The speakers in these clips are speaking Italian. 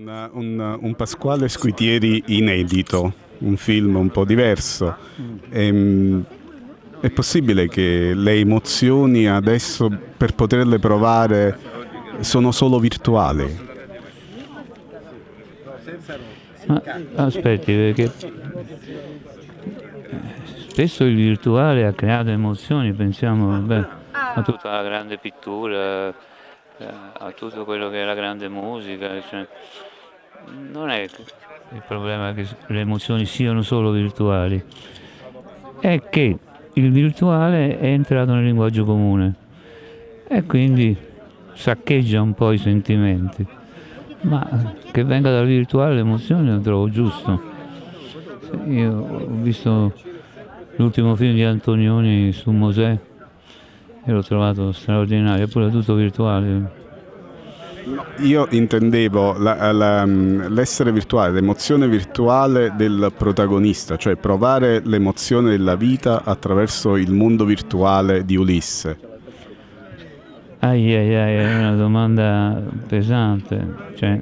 Un Pasquale Squitieri inedito, un film un po' diverso. È possibile che le emozioni adesso, per poterle provare, sono solo virtuali? Ma aspetti, perché spesso il virtuale ha creato emozioni, pensiamo a tutta la grande pittura, a tutto quello che è la grande musica, cioè, non è il problema che le emozioni siano solo virtuali, è che il virtuale è entrato nel linguaggio comune e quindi saccheggia un po' i sentimenti, ma che venga dal virtuale l'emozione lo trovo giusto. Io ho visto l'ultimo film di Antonioni su Mosè e l'ho trovato straordinario, eppure tutto virtuale. Io intendevo l'essere virtuale, l'emozione virtuale del protagonista, cioè provare l'emozione della vita attraverso il mondo virtuale di Ulisse. È una domanda pesante. Cioè,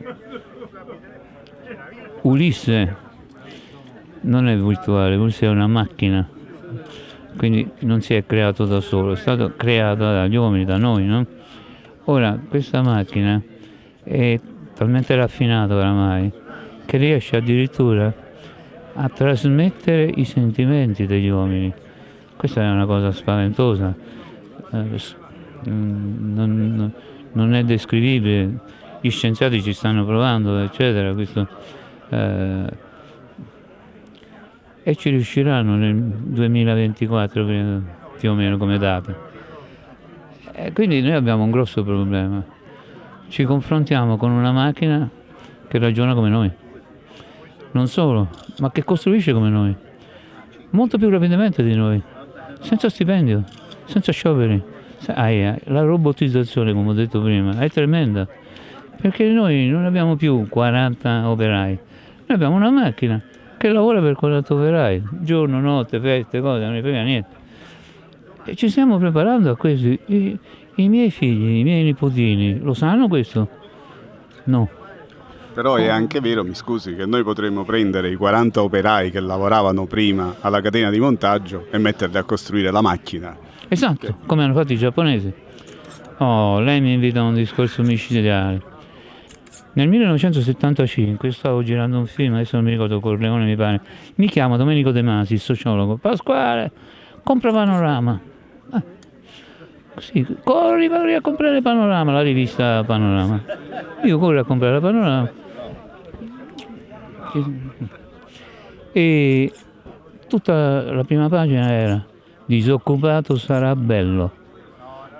Ulisse non è virtuale, Ulisse è una macchina, quindi non si è creato da solo, è stato creato dagli uomini, da noi, no? Ora, questa macchina è talmente raffinata oramai che riesce addirittura a trasmettere i sentimenti degli uomini. Questa è una cosa spaventosa, non è descrivibile, gli scienziati ci stanno provando, eccetera, e ci riusciranno nel 2024, più o meno come data. E quindi noi abbiamo un grosso problema. Ci confrontiamo con una macchina che ragiona come noi. Non solo, ma che costruisce come noi. Molto più rapidamente di noi. Senza stipendio, senza scioperi. La robotizzazione, come ho detto prima, è tremenda. Perché noi non abbiamo più 40 operai. Noi abbiamo una macchina che lavora per 40 operai. Giorno, notte, feste, cose, non ne frega niente. E ci stiamo preparando a questo. I miei figli, i miei nipotini, lo sanno questo? No. Però è anche vero, mi scusi, che noi potremmo prendere i 40 operai che lavoravano prima alla catena di montaggio e metterli a costruire la macchina. Esatto, come hanno fatto i giapponesi. Oh, lei mi invita a un discorso micidiale. Nel 1975 stavo girando un film, adesso non mi ricordo, Corleone mi pare. Mi chiama Domenico De Masi, il sociologo. Pasquale, compra Panorama. Sì, corri a comprare Panorama, la rivista Panorama. Io corro a comprare la Panorama. E tutta la prima pagina era: disoccupato sarà bello.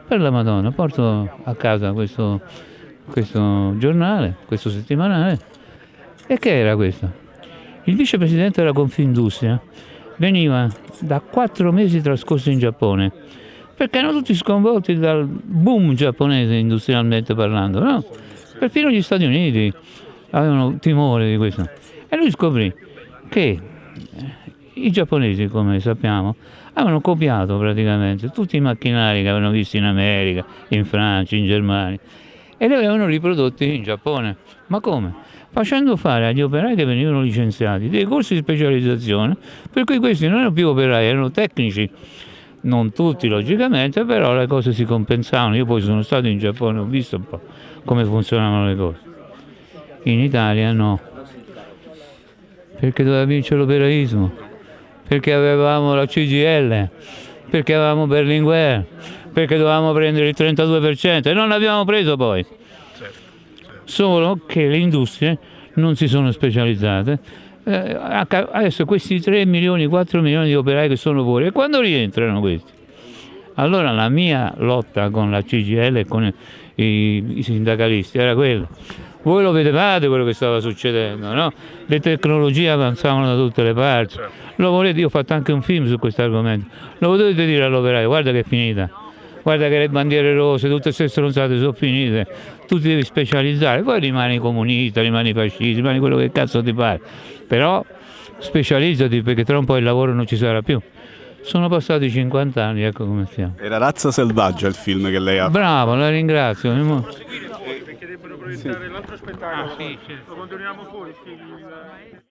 Per la Madonna, porto a casa questo giornale, questo settimanale. E che era questo? Il vicepresidente della Confindustria veniva da 4 mesi trascorsi in Giappone, perché erano tutti sconvolti dal boom giapponese industrialmente parlando, no? Perfino gli Stati Uniti avevano timore di questo. E lui scoprì che i giapponesi, come sappiamo, avevano copiato praticamente tutti i macchinari che avevano visto in America, in Francia, in Germania, e li avevano riprodotti in Giappone. Ma come? Facendo fare agli operai che venivano licenziati dei corsi di specializzazione, per cui questi non erano più operai, erano tecnici. Non tutti logicamente, però le cose si compensavano. Io poi sono stato in Giappone, ho visto un po' come funzionavano le cose. In Italia no, perché doveva vincere l'operaismo, perché avevamo la CGIL, perché avevamo Berlinguer, perché dovevamo prendere il 32% e non l'abbiamo preso poi. Solo che le industrie non si sono specializzate. Adesso questi 3 milioni, 4 milioni di operai che sono fuori, e quando rientrano questi? Allora la mia lotta con la CGIL e con i sindacalisti era quella: voi lo vedevate quello che stava succedendo, no? Le tecnologie avanzavano da tutte le parti, lo volete, io ho fatto anche un film su questo argomento, lo potete dire all'operaio: guarda che è finita, guarda che le bandiere rose, tutte queste stronzate sono finite, tu ti devi specializzare, poi rimani comunista, rimani fascista, rimani quello che cazzo ti pare, però specializzati, perché tra un po' il lavoro non ci sarà più. Sono passati 50 anni, ecco come stiamo. Era Razza Selvaggia il film che lei ha. Bravo, la ringrazio. che debbono proiettare l'altro spettacolo. Ah, sì, certo. Lo continuiamo fuori.